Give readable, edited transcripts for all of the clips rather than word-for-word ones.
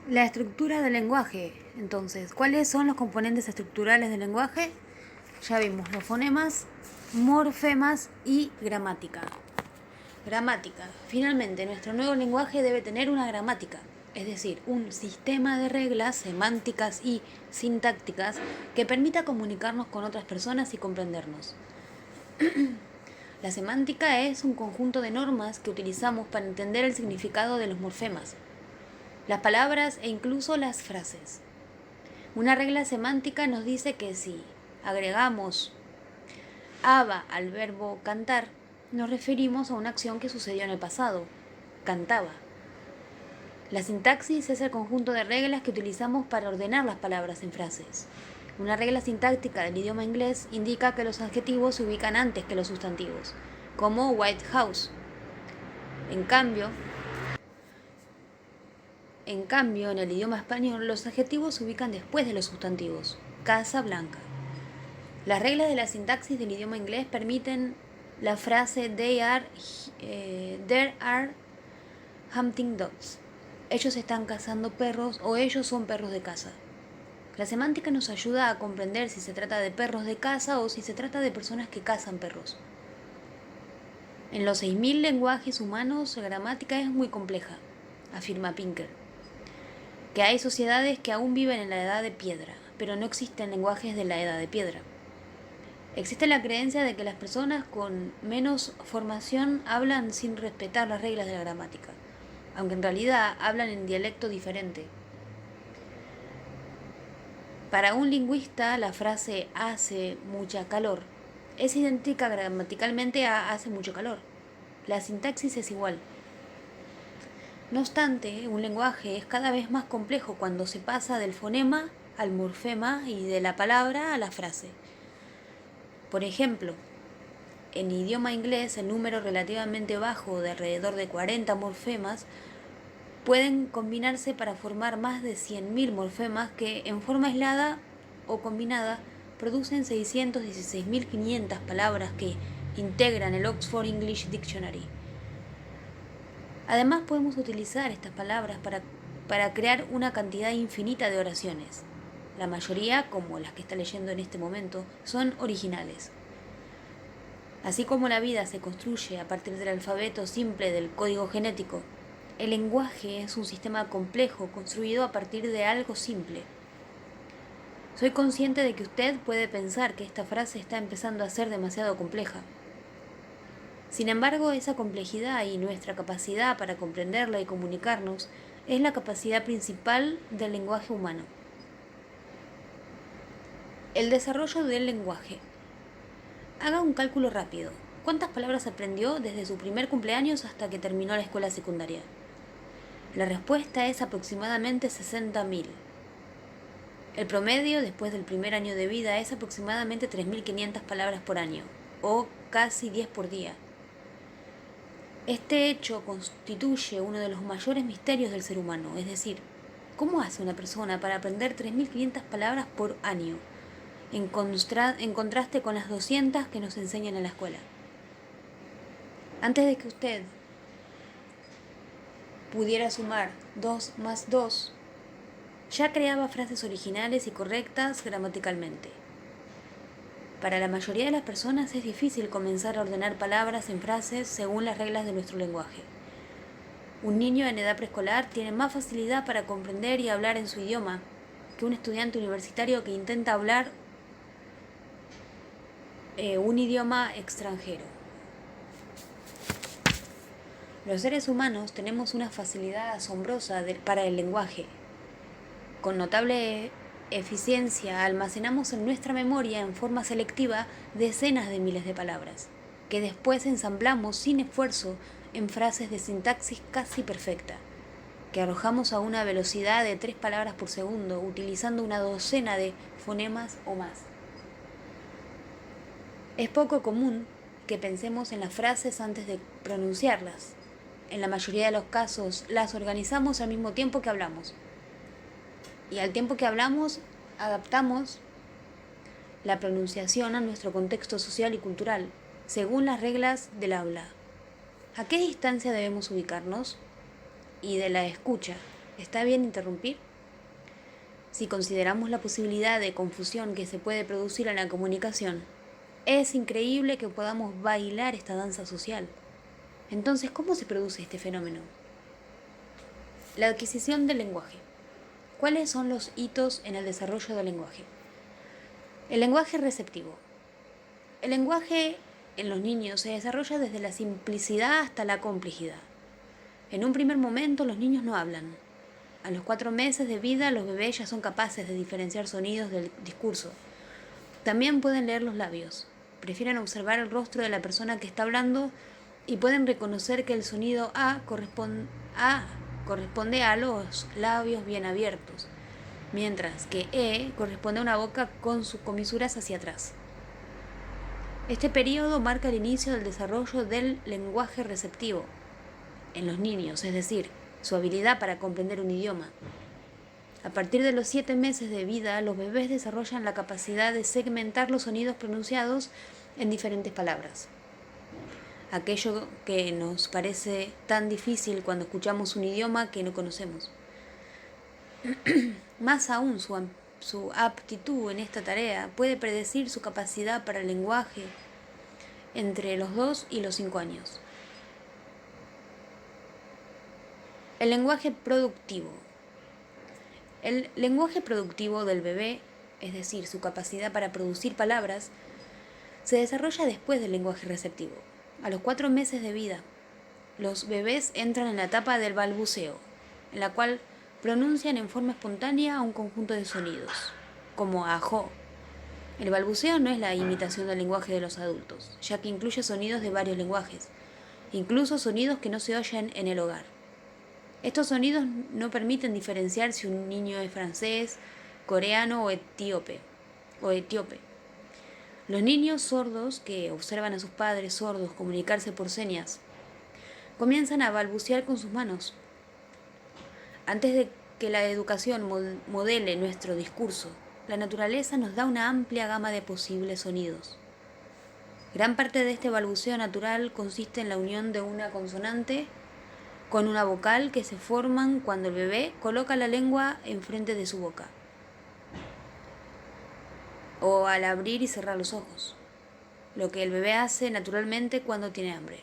La estructura del lenguaje. Entonces, ¿cuáles son los componentes estructurales del lenguaje? Ya vimos los fonemas, morfemas y gramática. Gramática. Finalmente, nuestro nuevo lenguaje debe tener una gramática, es decir, un sistema de reglas semánticas y sintácticas que permita comunicarnos con otras personas y comprendernos. La semántica es un conjunto de normas que utilizamos para entender el significado de los morfemas, las palabras e incluso las frases. Una regla semántica nos dice que si agregamos aba al verbo cantar, nos referimos a una acción que sucedió en el pasado, cantaba. La sintaxis es el conjunto de reglas que utilizamos para ordenar las palabras en frases. Una regla sintáctica del idioma inglés indica que los adjetivos se ubican antes que los sustantivos, como White House. En cambio, en el idioma español, los adjetivos se ubican después de los sustantivos, Casa Blanca. Las reglas de la sintaxis del idioma inglés permiten la frase there are hunting dogs. Ellos están cazando perros o ellos son perros de caza. La semántica nos ayuda a comprender si se trata de perros de caza o si se trata de personas que cazan perros. En los 6.000 lenguajes humanos, la gramática es muy compleja, afirma Pinker. Que hay sociedades que aún viven en la edad de piedra, pero no existen lenguajes de la edad de piedra. Existe la creencia de que las personas con menos formación hablan sin respetar las reglas de la gramática, aunque en realidad hablan en dialecto diferente. Para un lingüista, la frase hace mucha calor es idéntica gramaticalmente a hace mucho calor. La sintaxis es igual. No obstante, un lenguaje es cada vez más complejo cuando se pasa del fonema al morfema y de la palabra a la frase. Por ejemplo, en idioma inglés el número relativamente bajo de alrededor de 40 morfemas pueden combinarse para formar más de 100.000 morfemas que en forma aislada o combinada producen 616.500 palabras que integran el Oxford English Dictionary. Además podemos utilizar estas palabras para crear una cantidad infinita de oraciones. La mayoría, como las que está leyendo en este momento, son originales. Así como la vida se construye a partir del alfabeto simple del código genético, el lenguaje es un sistema complejo construido a partir de algo simple. Soy consciente de que usted puede pensar que esta frase está empezando a ser demasiado compleja. Sin embargo, esa complejidad y nuestra capacidad para comprenderla y comunicarnos es la capacidad principal del lenguaje humano. El desarrollo del lenguaje. Haga un cálculo rápido. ¿Cuántas palabras aprendió desde su primer cumpleaños hasta que terminó la escuela secundaria? La respuesta es aproximadamente 60.000. El promedio después del primer año de vida es aproximadamente 3.500 palabras por año, o casi 10 por día. Este hecho constituye uno de los mayores misterios del ser humano, es decir, ¿cómo hace una persona para aprender 3.500 palabras por año, en contraste con las 200 que nos enseñan en la escuela? Antes de que usted pudiera sumar 2 más 2, ya creaba frases originales y correctas gramaticalmente. Para la mayoría de las personas es difícil comenzar a ordenar palabras en frases según las reglas de nuestro lenguaje. Un niño en edad preescolar tiene más facilidad para comprender y hablar en su idioma que un estudiante universitario que intenta hablar un idioma extranjero. Los seres humanos tenemos una facilidad asombrosa para el lenguaje. Con notable eficiencia almacenamos en nuestra memoria en forma selectiva decenas de miles de palabras, que después ensamblamos sin esfuerzo en frases de sintaxis casi perfecta, que arrojamos a una velocidad de 3 palabras por segundo, utilizando una docena de fonemas o más. Es poco común que pensemos en las frases antes de pronunciarlas. En la mayoría de los casos las organizamos al mismo tiempo que hablamos. Y al tiempo que hablamos, adaptamos la pronunciación a nuestro contexto social y cultural, según las reglas del habla. ¿A qué distancia debemos ubicarnos? Y de la escucha. ¿Está bien interrumpir? Si consideramos la posibilidad de confusión que se puede producir en la comunicación, es increíble que podamos bailar esta danza social. Entonces, ¿cómo se produce este fenómeno? La adquisición del lenguaje. ¿Cuáles son los hitos en el desarrollo del lenguaje? El lenguaje receptivo. El lenguaje en los niños se desarrolla desde la simplicidad hasta la complejidad. En un primer momento los niños no hablan. A los 4 meses de vida los bebés ya son capaces de diferenciar sonidos del discurso. También pueden leer los labios. Prefieren observar el rostro de la persona que está hablando y pueden reconocer que el sonido A corresponde a los labios bien abiertos, mientras que E corresponde a una boca con sus comisuras hacia atrás. Este periodo marca el inicio del desarrollo del lenguaje receptivo en los niños, es decir, su habilidad para comprender un idioma. A partir de los 7 meses de vida, los bebés desarrollan la capacidad de segmentar los sonidos pronunciados en diferentes palabras. Aquello que nos parece tan difícil cuando escuchamos un idioma que no conocemos. Más aún, su aptitud en esta tarea puede predecir su capacidad para el lenguaje entre los 2 y los 5 años. El lenguaje productivo. El lenguaje productivo del bebé, es decir, su capacidad para producir palabras, se desarrolla después del lenguaje receptivo. A los 4 meses de vida, los bebés entran en la etapa del balbuceo, en la cual pronuncian en forma espontánea un conjunto de sonidos, como ajo. El balbuceo no es la imitación del lenguaje de los adultos, ya que incluye sonidos de varios lenguajes, incluso sonidos que no se oyen en el hogar. Estos sonidos no permiten diferenciar si un niño es francés, coreano o etíope. Los niños sordos que observan a sus padres sordos comunicarse por señas comienzan a balbucear con sus manos. Antes de que la educación modele nuestro discurso, la naturaleza nos da una amplia gama de posibles sonidos. Gran parte de este balbuceo natural consiste en la unión de una consonante con una vocal que se forman cuando el bebé coloca la lengua enfrente de su boca o al abrir y cerrar los ojos, lo que el bebé hace naturalmente cuando tiene hambre.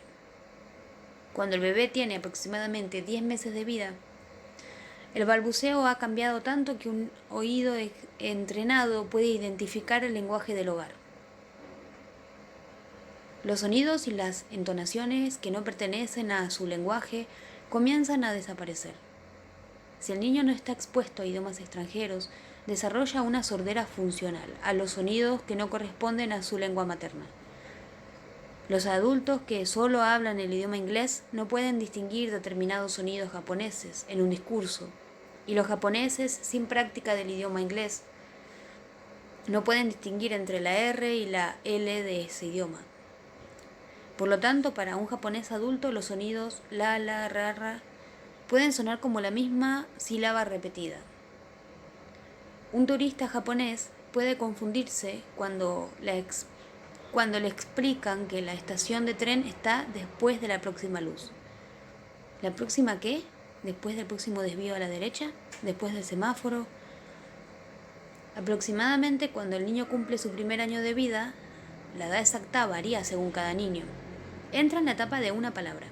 Cuando el bebé tiene aproximadamente 10 meses de vida, el balbuceo ha cambiado tanto que un oído entrenado puede identificar el lenguaje del hogar. Los sonidos y las entonaciones que no pertenecen a su lenguaje comienzan a desaparecer. Si el niño no está expuesto a idiomas extranjeros, desarrolla una sordera funcional a los sonidos que no corresponden a su lengua materna. Los adultos que solo hablan el idioma inglés no pueden distinguir determinados sonidos japoneses en un discurso, y los japoneses sin práctica del idioma inglés no pueden distinguir entre la R y la L de ese idioma. Por lo tanto, para un japonés adulto, los sonidos la, ra pueden sonar como la misma sílaba repetida. Un turista japonés puede confundirse cuando le explican que la estación de tren está después de la próxima luz. ¿La próxima qué? ¿Después del próximo desvío a la derecha? ¿Después del semáforo? Aproximadamente cuando el niño cumple su primer año de vida, la edad exacta varía según cada niño. Entra en la etapa de una palabra.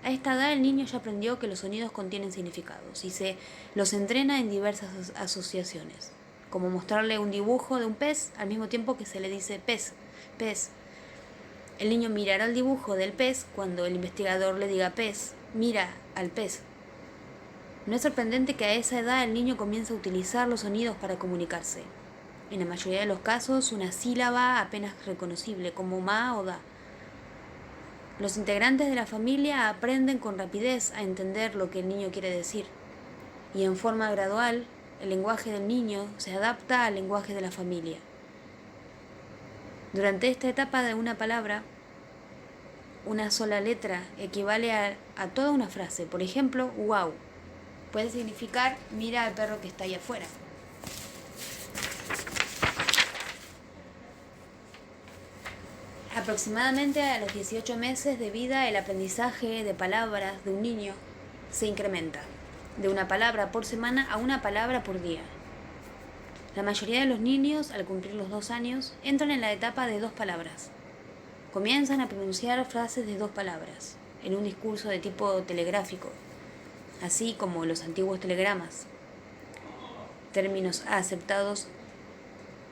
A esta edad el niño ya aprendió que los sonidos contienen significados y se los entrena en diversas asociaciones, como mostrarle un dibujo de un pez al mismo tiempo que se le dice pez, pez. El niño mirará el dibujo del pez cuando el investigador le diga pez, mira al pez. No es sorprendente que a esa edad el niño comience a utilizar los sonidos para comunicarse. En la mayoría de los casos, una sílaba apenas reconocible, como ma o da. Los integrantes de la familia aprenden con rapidez a entender lo que el niño quiere decir, y en forma gradual, el lenguaje del niño se adapta al lenguaje de la familia. Durante esta etapa de una palabra, una sola letra equivale a toda una frase. Por ejemplo, wow puede significar mira al perro que está ahí afuera. Aproximadamente a los 18 meses de vida, el aprendizaje de palabras de un niño se incrementa. de una palabra por semana a una palabra por día. La mayoría de los niños, al cumplir los 2 años, entran en la etapa de 2 palabras. Comienzan a pronunciar frases de 2 palabras, en un discurso de tipo telegráfico, así como los antiguos telegramas. Términos aceptados,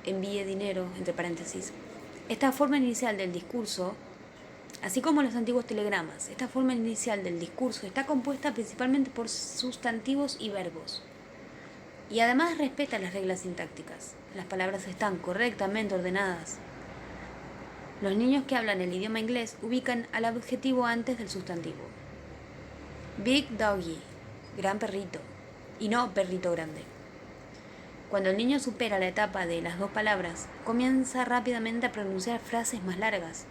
envíe dinero, entre paréntesis. Esta forma inicial del discurso, así como los antiguos telegramas, esta forma inicial del discurso está compuesta principalmente por sustantivos y verbos. Y además respeta las reglas sintácticas. Las palabras están correctamente ordenadas. Los niños que hablan el idioma inglés ubican al adjetivo antes del sustantivo. Big doggy, gran perrito, y no perrito grande. Cuando el niño supera la etapa de las 2 palabras, comienza rápidamente a pronunciar frases más largas.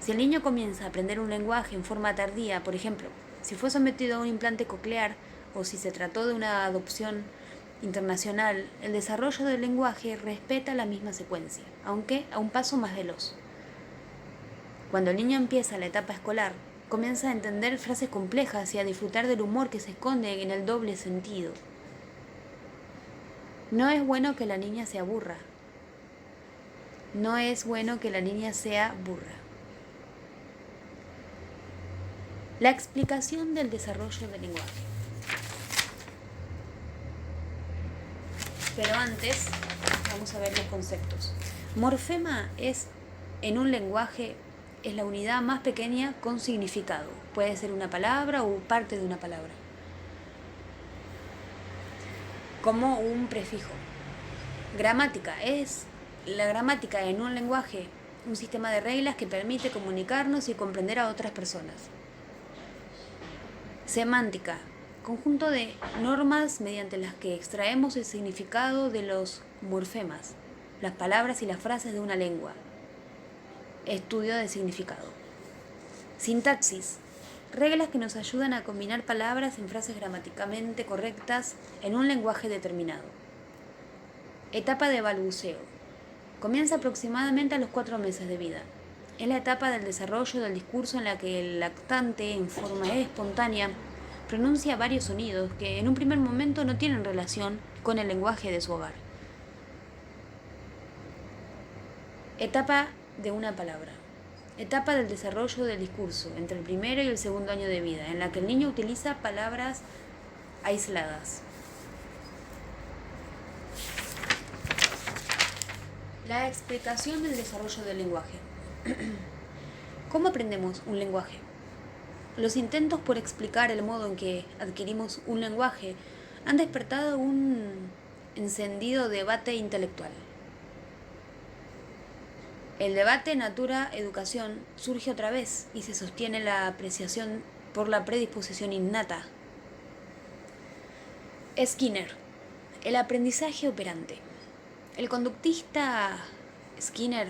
Si el niño comienza a aprender un lenguaje en forma tardía, por ejemplo, si fue sometido a un implante coclear o si se trató de una adopción internacional, el desarrollo del lenguaje respeta la misma secuencia, aunque a un paso más veloz. Cuando el niño empieza la etapa escolar, comienza a entender frases complejas y a disfrutar del humor que se esconde en el doble sentido. No es bueno que la niña se aburra. No es bueno que la niña sea burra. La explicación del desarrollo del lenguaje. Pero antes, vamos a ver los conceptos. Morfema es, en un lenguaje, es la unidad más pequeña con significado. Puede ser una palabra o parte de una palabra. Como un prefijo. Gramática es la gramática en un lenguaje, un sistema de reglas que permite comunicarnos y comprender a otras personas. Semántica, conjunto de normas mediante las que extraemos el significado de los morfemas, las palabras y las frases de una lengua. Estudio de significado. Sintaxis, reglas que nos ayudan a combinar palabras en frases gramaticalmente correctas en un lenguaje determinado. Etapa de balbuceo. Comienza aproximadamente a los 4 meses de vida. Es la etapa del desarrollo del discurso en la que el lactante, en forma espontánea, pronuncia varios sonidos que en un primer momento no tienen relación con el lenguaje de su hogar. Etapa de una palabra. Etapa del desarrollo del discurso entre el primero y el segundo año de vida, en la que el niño utiliza palabras aisladas. La explicación del desarrollo del lenguaje. ¿Cómo aprendemos un lenguaje? Los intentos por explicar el modo en que adquirimos un lenguaje han despertado un encendido debate intelectual. El debate natura-educación surge otra vez y se sostiene la apreciación por la predisposición innata. Skinner, el aprendizaje operante. El conductista Skinner,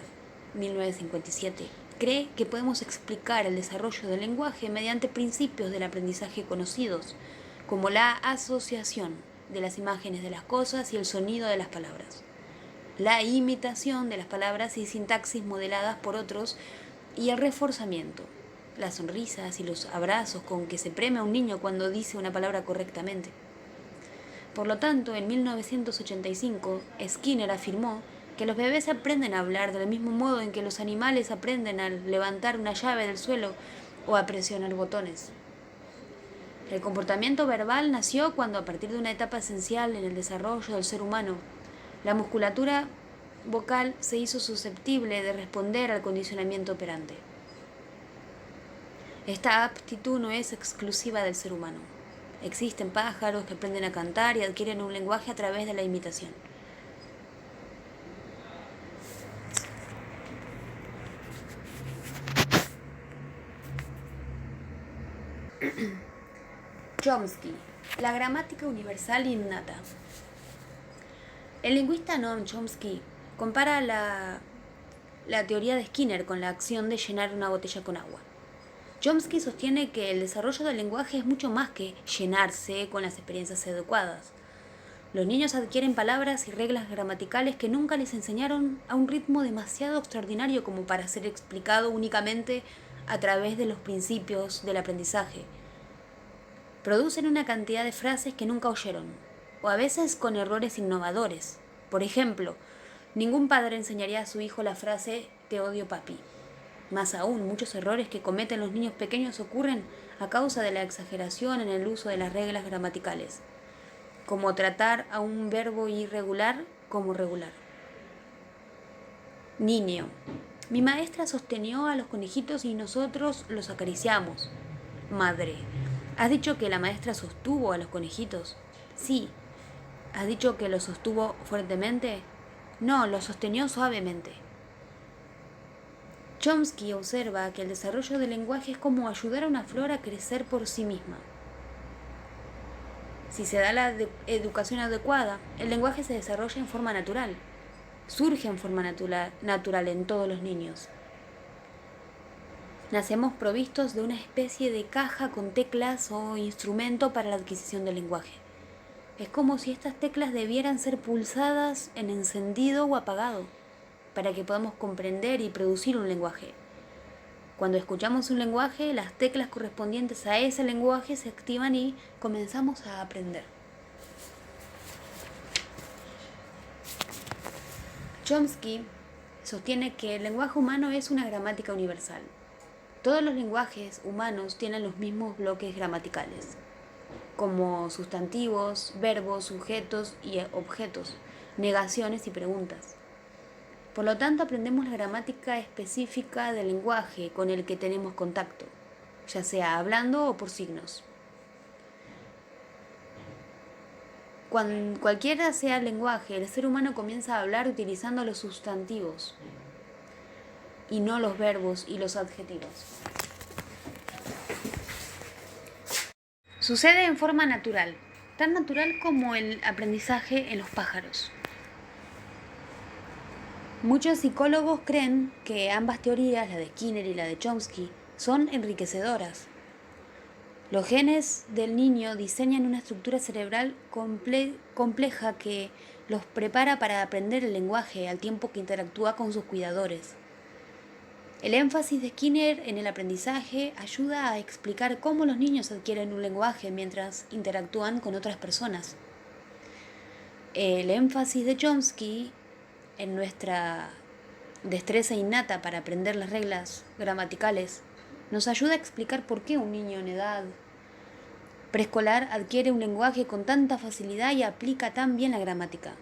1957, cree que podemos explicar el desarrollo del lenguaje mediante principios del aprendizaje conocidos, como la asociación de las imágenes de las cosas y el sonido de las palabras, la imitación de las palabras y sintaxis modeladas por otros y el reforzamiento, las sonrisas y los abrazos con que se premia a un niño cuando dice una palabra correctamente. Por lo tanto, en 1985, Skinner afirmó que los bebés aprenden a hablar del mismo modo en que los animales aprenden a levantar una llave del suelo o a presionar botones. El comportamiento verbal nació cuando, a partir de una etapa esencial en el desarrollo del ser humano, la musculatura vocal se hizo susceptible de responder al condicionamiento operante. Esta aptitud no es exclusiva del ser humano. Existen pájaros que aprenden a cantar y adquieren un lenguaje a través de la imitación. Chomsky, la gramática universal innata. El lingüista Noam Chomsky compara la teoría de Skinner con la acción de llenar una botella con agua. Chomsky sostiene que el desarrollo del lenguaje es mucho más que llenarse con las experiencias adecuadas. Los niños adquieren palabras y reglas gramaticales que nunca les enseñaron a un ritmo demasiado extraordinario como para ser explicado únicamente a través de los principios del aprendizaje. Producen una cantidad de frases que nunca oyeron, o a veces con errores innovadores. Por ejemplo, ningún padre enseñaría a su hijo la frase "te odio, papi". Más aún, muchos errores que cometen los niños pequeños ocurren a causa de la exageración en el uso de las reglas gramaticales, como tratar a un verbo irregular como regular. Niño: mi maestra sostenió a los conejitos y nosotros los acariciamos. Madre: ¿has dicho que la maestra sostuvo a los conejitos? Sí. ¿Has dicho que los sostuvo fuertemente? No, los sostenió suavemente. Chomsky observa que el desarrollo del lenguaje es como ayudar a una flor a crecer por sí misma. Si se da la educación adecuada, el lenguaje se desarrolla en forma natural. Surge en forma natural en todos los niños. Nacemos provistos de una especie de caja con teclas o instrumento para la adquisición del lenguaje. Es como si estas teclas debieran ser pulsadas en encendido o apagado, para que podamos comprender y producir un lenguaje. Cuando escuchamos un lenguaje, las teclas correspondientes a ese lenguaje se activan y comenzamos a aprender. Chomsky sostiene que el lenguaje humano es una gramática universal. Todos los lenguajes humanos tienen los mismos bloques gramaticales, como sustantivos, verbos, sujetos y objetos, negaciones y preguntas. Por lo tanto, aprendemos la gramática específica del lenguaje con el que tenemos contacto, ya sea hablando o por signos. Cualquiera sea el lenguaje, el ser humano comienza a hablar utilizando los sustantivos y no los verbos y los adjetivos. Sucede en forma natural, tan natural como el aprendizaje en los pájaros. Muchos psicólogos creen que ambas teorías, la de Skinner y la de Chomsky, son enriquecedoras. Los genes del niño diseñan una estructura cerebral compleja que los prepara para aprender el lenguaje al tiempo que interactúa con sus cuidadores. El énfasis de Skinner en el aprendizaje ayuda a explicar cómo los niños adquieren un lenguaje mientras interactúan con otras personas. El énfasis de Chomsky en nuestra destreza innata para aprender las reglas gramaticales nos ayuda a explicar por qué un niño en edad preescolar adquiere un lenguaje con tanta facilidad y aplica tan bien la gramática.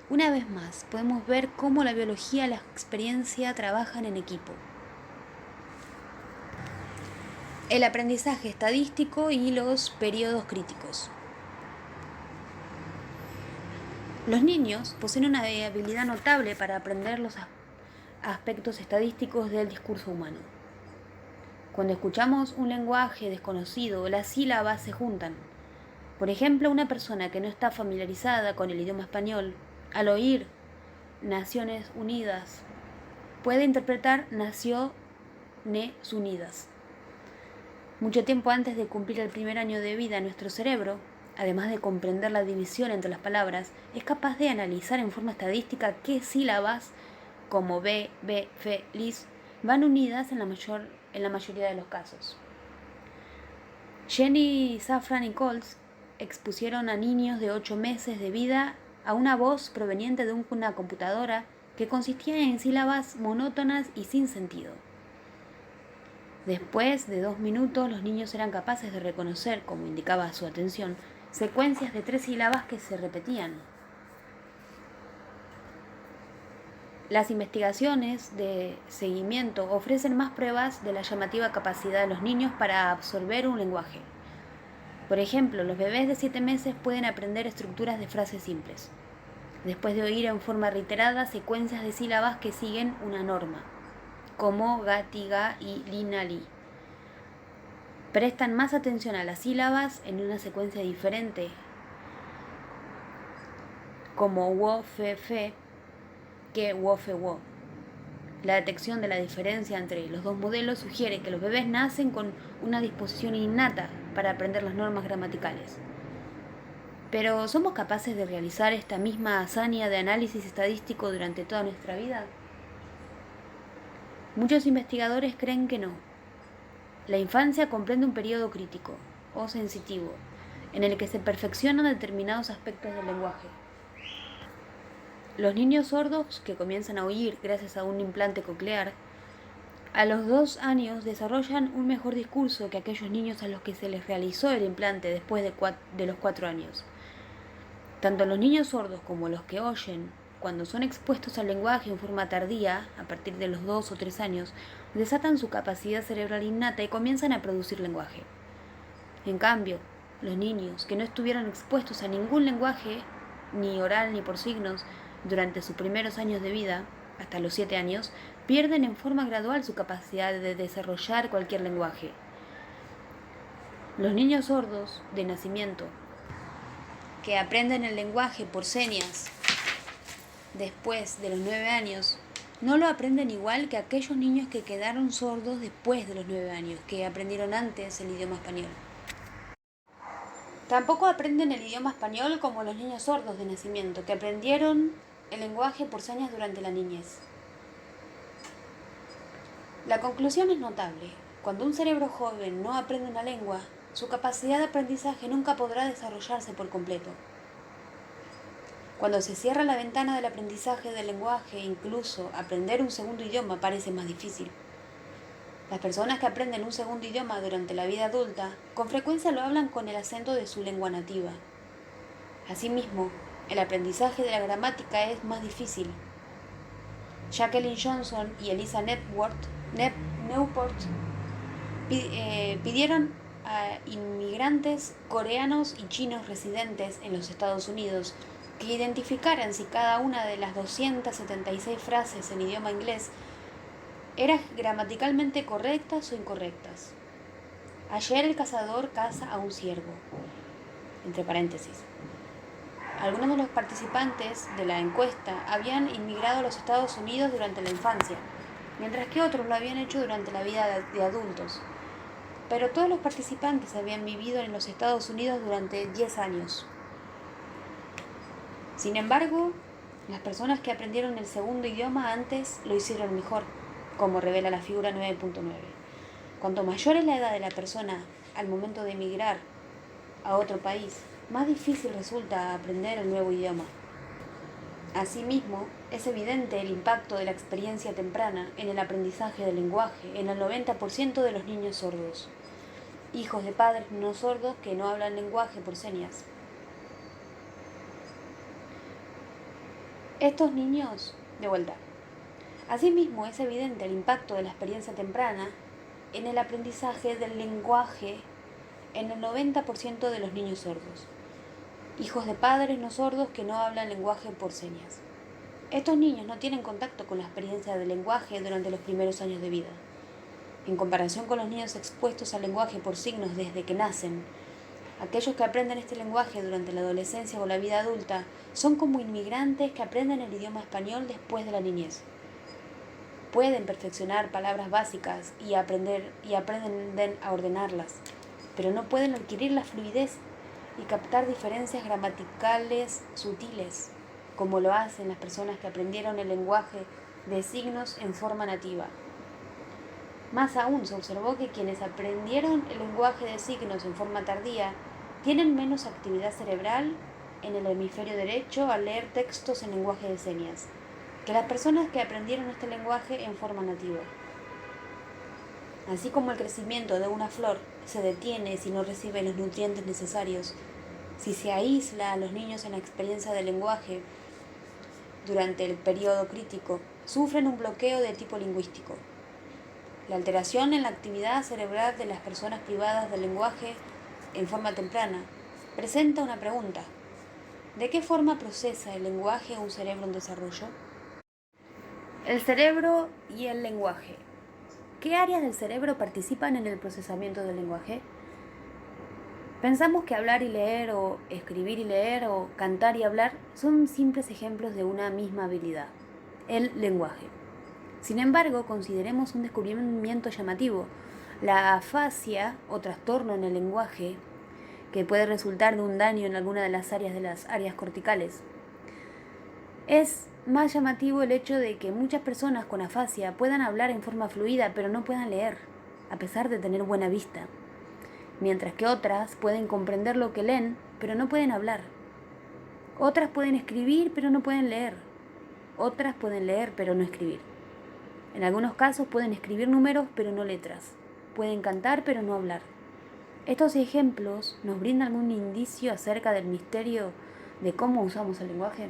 Una vez más, podemos ver cómo la biología y la experiencia trabajan en equipo. El aprendizaje estadístico y los periodos críticos. Los niños poseen una habilidad notable para aprender los aspectos estadísticos del discurso humano. Cuando escuchamos un lenguaje desconocido, las sílabas se juntan. Por ejemplo, una persona que no está familiarizada con el idioma español, al oír Naciones Unidas, puede interpretar Naciones Unidas. Mucho tiempo antes de cumplir el primer año de vida, nuestro cerebro, además de comprender la división entre las palabras, es capaz de analizar en forma estadística qué sílabas, como B, F, lis, van unidas en la mayoría de los casos. Jenny, Safran y Coles expusieron a niños de 8 meses de vida a una voz proveniente de una computadora que consistía en sílabas monótonas y sin sentido. Después de 2 minutos, los niños eran capaces de reconocer, como indicaba su atención, secuencias de 3 sílabas que se repetían. Las investigaciones de seguimiento ofrecen más pruebas de la llamativa capacidad de los niños para absorber un lenguaje. Por ejemplo, los bebés de 7 meses pueden aprender estructuras de frases simples, después de oír en forma reiterada secuencias de sílabas que siguen una norma, como gati, ga y lina, li. Prestan más atención a las sílabas en una secuencia diferente, como wo, fe, fe, que wo, fe, wo. La detección de la diferencia entre los dos modelos sugiere que los bebés nacen con una disposición innata para aprender las normas gramaticales. Pero, ¿somos capaces de realizar esta misma hazaña de análisis estadístico durante toda nuestra vida? Muchos investigadores creen que no. La infancia comprende un periodo crítico, o sensitivo, en el que se perfeccionan determinados aspectos del lenguaje. Los niños sordos que comienzan a oír gracias a un implante coclear, a los 2 años desarrollan un mejor discurso que aquellos niños a los que se les realizó el implante después de los 4 años. Tanto los niños sordos como los que oyen, cuando son expuestos al lenguaje en forma tardía, a partir de los 2 o 3 años, desatan su capacidad cerebral innata y comienzan a producir lenguaje. En cambio, los niños que no estuvieron expuestos a ningún lenguaje, ni oral ni por signos, durante sus primeros años de vida, hasta los 7 años, pierden en forma gradual su capacidad de desarrollar cualquier lenguaje. Los niños sordos de nacimiento, que aprenden el lenguaje por señas después de los 9 años, no lo aprenden igual que aquellos niños que quedaron sordos después de los 9 años, que aprendieron antes el idioma español. Tampoco aprenden el idioma español como los niños sordos de nacimiento, que aprendieron el lenguaje por señas durante la niñez. La conclusión es notable. Cuando un cerebro joven no aprende una lengua, su capacidad de aprendizaje nunca podrá desarrollarse por completo. Cuando se cierra la ventana del aprendizaje del lenguaje, incluso aprender un segundo idioma parece más difícil. Las personas que aprenden un segundo idioma durante la vida adulta, con frecuencia lo hablan con el acento de su lengua nativa. Asimismo, el aprendizaje de la gramática es más difícil. Jacqueline Johnson y Elisa Newport pidieron a inmigrantes coreanos y chinos residentes en los Estados Unidos que identificaran si cada una de las 276 frases en idioma inglés eran gramaticalmente correctas o incorrectas. Ayer el cazador caza a un ciervo. Entre paréntesis. Algunos de los participantes de la encuesta habían inmigrado a los Estados Unidos durante la infancia, mientras que otros lo habían hecho durante la vida de adultos. Pero todos los participantes habían vivido en los Estados Unidos durante 10 años. Sin embargo, las personas que aprendieron el segundo idioma antes lo hicieron mejor, como revela la figura 9.9. Cuanto mayor es la edad de la persona al momento de emigrar a otro país, más difícil resulta aprender el nuevo idioma. Asimismo, es evidente el impacto de la experiencia temprana en el aprendizaje del lenguaje en el 90% de los niños sordos, hijos de padres no sordos que no hablan lenguaje por señas. Estos niños, de vuelta. Asimismo, es evidente el impacto de la experiencia temprana en el aprendizaje del lenguaje en el 90% de los niños sordos, hijos de padres no sordos que no hablan lenguaje por señas. Estos niños no tienen contacto con la experiencia del lenguaje durante los primeros años de vida. En comparación con los niños expuestos al lenguaje por signos desde que nacen, aquellos que aprenden este lenguaje durante la adolescencia o la vida adulta son como inmigrantes que aprenden el idioma español después de la niñez. Pueden perfeccionar palabras básicas y aprenden a ordenarlas, pero no pueden adquirir la fluidez y captar diferencias gramaticales sutiles, como lo hacen las personas que aprendieron el lenguaje de signos en forma nativa. Más aún, se observó que quienes aprendieron el lenguaje de signos en forma tardía tienen menos actividad cerebral en el hemisferio derecho al leer textos en lenguaje de señas que las personas que aprendieron este lenguaje en forma nativa. Así como el crecimiento de una flor se detiene si no recibe los nutrientes necesarios, si se aísla a los niños en la experiencia del lenguaje durante el periodo crítico, sufren un bloqueo de tipo lingüístico. La alteración en la actividad cerebral de las personas privadas del lenguaje en forma temprana presenta una pregunta: ¿de qué forma procesa el lenguaje un cerebro en desarrollo? El cerebro y el lenguaje. ¿Qué áreas del cerebro participan en el procesamiento del lenguaje? Pensamos que hablar y leer, o escribir y leer, o cantar y hablar son simples ejemplos de una misma habilidad, el lenguaje. Sin embargo, consideremos un descubrimiento llamativo: la afasia o trastorno en el lenguaje, que puede resultar de un daño en alguna de las áreas corticales. Es más llamativo el hecho de que muchas personas con afasia puedan hablar en forma fluida pero no puedan leer, a pesar de tener buena vista. mientras que otras pueden comprender lo que leen, pero no pueden hablar. Otras pueden escribir, pero no pueden leer. Otras pueden leer, pero no escribir. En algunos casos pueden escribir números, pero no letras. Pueden cantar, pero no hablar. Estos ejemplos nos brindan algún indicio acerca del misterio de cómo usamos el lenguaje.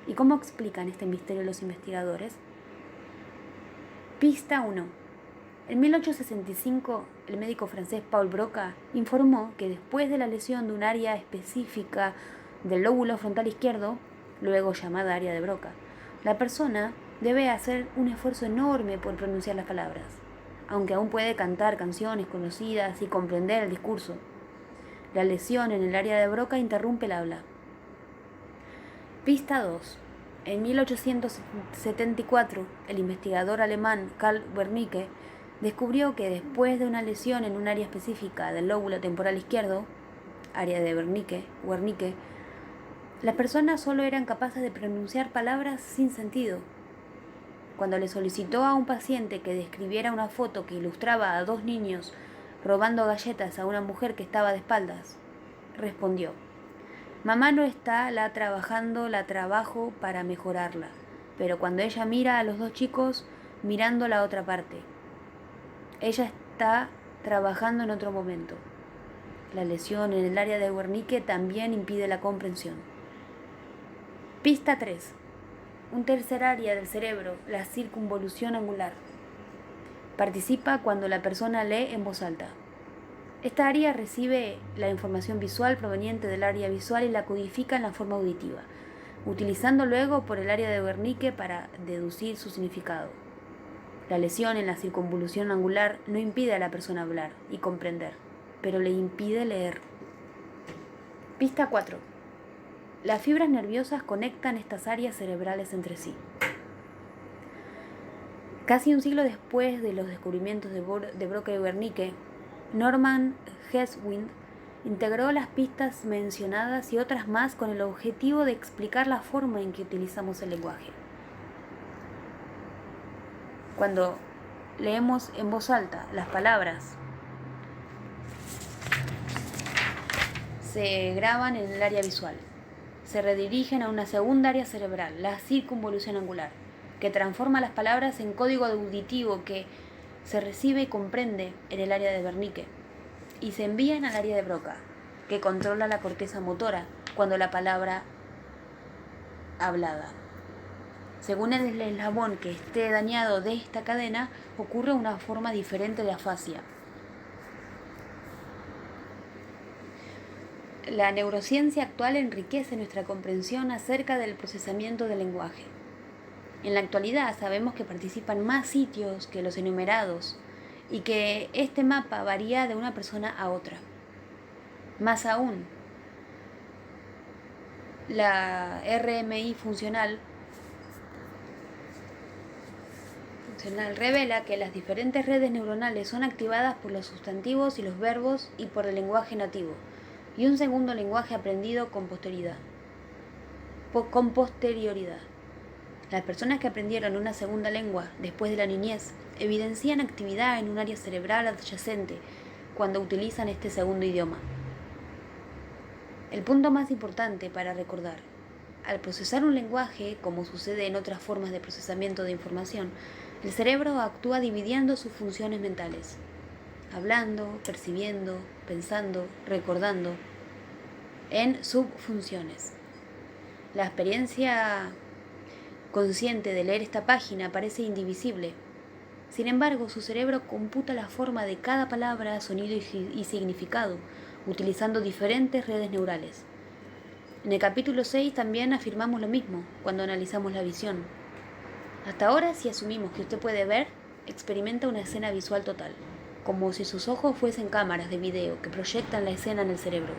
¿Y cómo explican este misterio los investigadores? Pista 1. En 1865, el médico francés Paul Broca informó que después de la lesión de un área específica del lóbulo frontal izquierdo, luego llamada área de Broca, la persona debe hacer un esfuerzo enorme por pronunciar las palabras, aunque aún puede cantar canciones conocidas y comprender el discurso. La lesión en el área de Broca interrumpe el habla. Pista 2. En 1874, el investigador alemán Karl Wernicke descubrió que después de una lesión en un área específica del lóbulo temporal izquierdo, área de Wernicke, las personas solo eran capaces de pronunciar palabras sin sentido. Cuando le solicitó a un paciente que describiera una foto que ilustraba a dos niños robando galletas a una mujer que estaba de espaldas, respondió: «Mamá no está, la trabajo para mejorarla, pero cuando ella mira a los dos chicos mirando la otra parte, ella está trabajando en otro momento». La lesión en el área de Wernicke también impide la comprensión. Pista 3. Un tercer área del cerebro, la circunvolución angular, participa cuando la persona lee en voz alta. Esta área recibe la información visual proveniente del área visual y la codifica en la forma auditiva, utilizando luego por el área de Wernicke para deducir su significado. La lesión en la circunvolución angular no impide a la persona hablar y comprender, pero le impide leer. Pista 4. Las fibras nerviosas conectan estas áreas cerebrales entre sí. Casi un siglo después de los descubrimientos de Broca y Wernicke, Norman Heswind integró las pistas mencionadas y otras más con el objetivo de explicar la forma en que utilizamos el lenguaje. Cuando leemos en voz alta las palabras, se graban en el área visual. Se redirigen a una segunda área cerebral, la circunvolución angular, que transforma las palabras en código auditivo que se recibe y comprende en el área de Wernicke, y se envían al área de Broca, que controla la corteza motora cuando la palabra hablada. Según el eslabón que esté dañado de esta cadena, ocurre una forma diferente de afasia. La neurociencia actual enriquece nuestra comprensión acerca del procesamiento del lenguaje. En la actualidad sabemos que participan más sitios que los enumerados y que este mapa varía de una persona a otra. Más aún, la RMI funcional revela que las diferentes redes neuronales son activadas por los sustantivos y los verbos y por el lenguaje nativo, y un segundo lenguaje aprendido con posterioridad. Las personas que aprendieron una segunda lengua después de la niñez evidencian actividad en un área cerebral adyacente cuando utilizan este segundo idioma. El punto más importante para recordar: al procesar un lenguaje, como sucede en otras formas de procesamiento de información, el cerebro actúa dividiendo sus funciones mentales, hablando, percibiendo, pensando, recordando, en subfunciones. La experiencia consciente de leer esta página parece indivisible. Sin embargo, su cerebro computa la forma de cada palabra, sonido y significado, utilizando diferentes redes neurales. En el capítulo 6 también afirmamos lo mismo cuando analizamos la visión. Hasta ahora, si asumimos que usted puede ver, experimenta una escena visual total, como si sus ojos fuesen cámaras de video que proyectan la escena en el cerebro.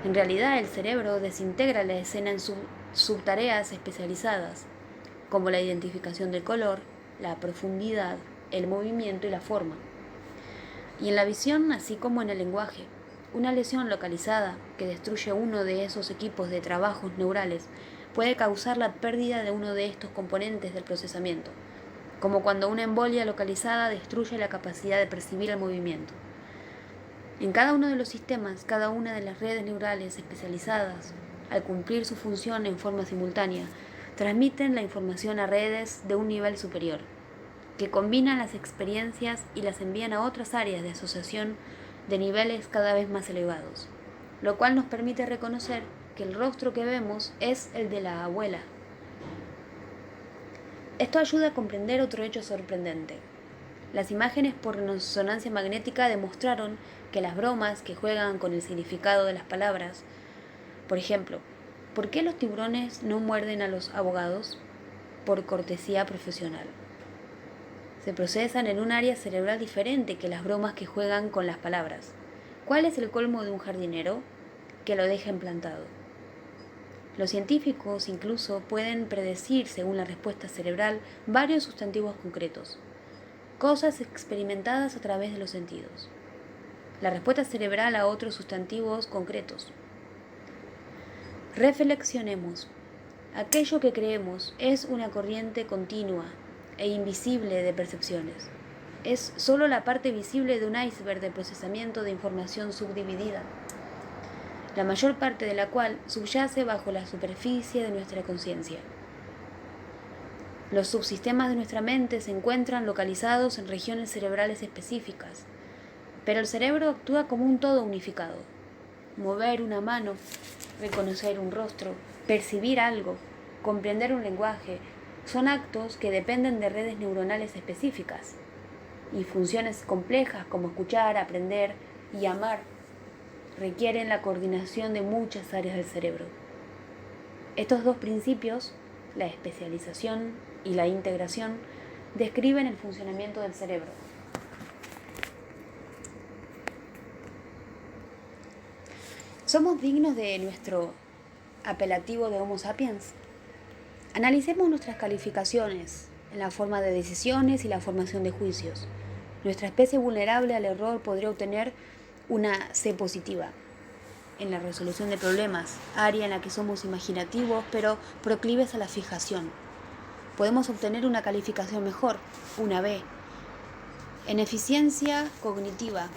En realidad, el cerebro desintegra la escena en subtareas especializadas, como la identificación del color, la profundidad, el movimiento y la forma. Y en la visión, así como en el lenguaje, una lesión localizada que destruye uno de esos equipos de trabajos neurales puede causar la pérdida de uno de estos componentes del procesamiento, como cuando una embolia localizada destruye la capacidad de percibir el movimiento. En cada uno de los sistemas, cada una de las redes neurales especializadas, al cumplir su función en forma simultánea, transmiten la información a redes de un nivel superior, que combinan las experiencias y las envían a otras áreas de asociación de niveles cada vez más elevados, lo cual nos permite reconocer que el rostro que vemos es el de la abuela. Esto ayuda a comprender otro hecho sorprendente. Las imágenes por resonancia magnética demostraron que las bromas que juegan con el significado de las palabras, por ejemplo, ¿por qué los tiburones no muerden a los abogados? Por cortesía profesional. Se procesan en un área cerebral diferente que las bromas que juegan con las palabras. ¿Cuál es el colmo de un jardinero? Que lo deja implantado. Los científicos incluso pueden predecir, según la respuesta cerebral, varios sustantivos concretos, cosas experimentadas a través de los sentidos. La respuesta cerebral a otros sustantivos concretos. Reflexionemos. Aquello que creemos es una corriente continua e invisible de percepciones. Es solo la parte visible de un iceberg de procesamiento de información subdividida, la mayor parte de la cual subyace bajo la superficie de nuestra conciencia. Los subsistemas de nuestra mente se encuentran localizados en regiones cerebrales específicas, pero el cerebro actúa como un todo unificado. Mover una mano, reconocer un rostro, percibir algo, comprender un lenguaje, son actos que dependen de redes neuronales específicas, y funciones complejas como escuchar, aprender y amar requieren la coordinación de muchas áreas del cerebro. Estos dos principios, la especialización y la integración, describen el funcionamiento del cerebro. ¿Somos dignos de nuestro apelativo de Homo sapiens? Analicemos nuestras calificaciones en la forma de decisiones y la formación de juicios. Nuestra especie vulnerable al error podría obtener una C positiva en la resolución de problemas, área en la que somos imaginativos pero proclives a la fijación. Podemos obtener una calificación mejor, una B, en eficiencia cognitiva.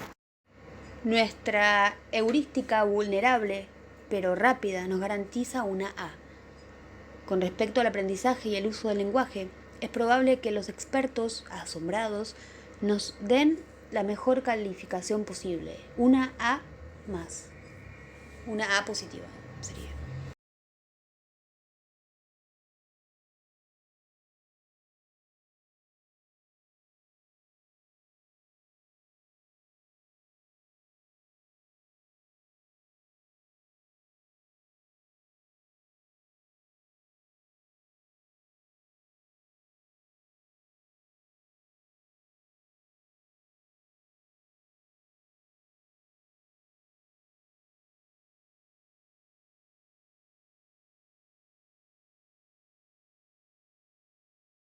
Nuestra heurística vulnerable pero rápida nos garantiza una A. Con respecto al aprendizaje y el uso del lenguaje, es probable que los expertos asombrados nos den la mejor calificación posible, una A más, una A positiva sería.